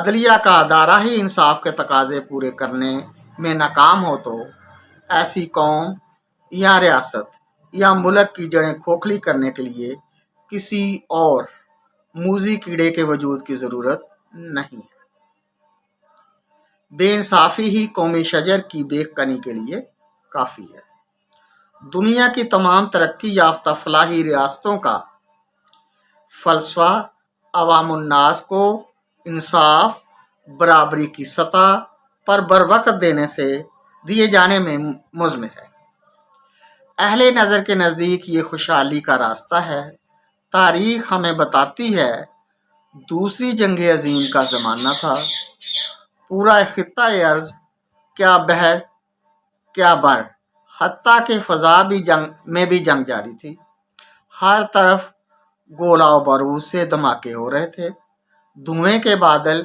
عدلیہ کا ادارہ ہی انصاف کے تقاضے پورے کرنے میں ناکام ہو تو ایسی قوم یا ریاست یا ملک کی جڑیں کھوکھلی کرنے کے لیے کسی اور موذی کیڑے کے وجود کی ضرورت نہیں ہے۔ بے انصافی ہی قومی شجر کی بے کنی کے لیے کافی ہے۔ دنیا کی تمام ترقی یافتہ فلاحی ریاستوں کا فلسفہ عوام الناس کو انصاف، برابری کی سطح پر بروقت دیے جانے میں مضمر ہے۔ اہل نظر کے نزدیک یہ خوشحالی کا راستہ ہے۔ تاریخ ہمیں بتاتی ہے دوسری جنگ عظیم کا زمانہ تھا۔ پورا خطہ ارض کیا بحر کیا بر، حتیٰ کہ فضا میں بھی جنگ جاری تھی۔ ہر طرف گولہ و بارود سے دھماکے ہو رہے تھے، دھوئیں کے بادل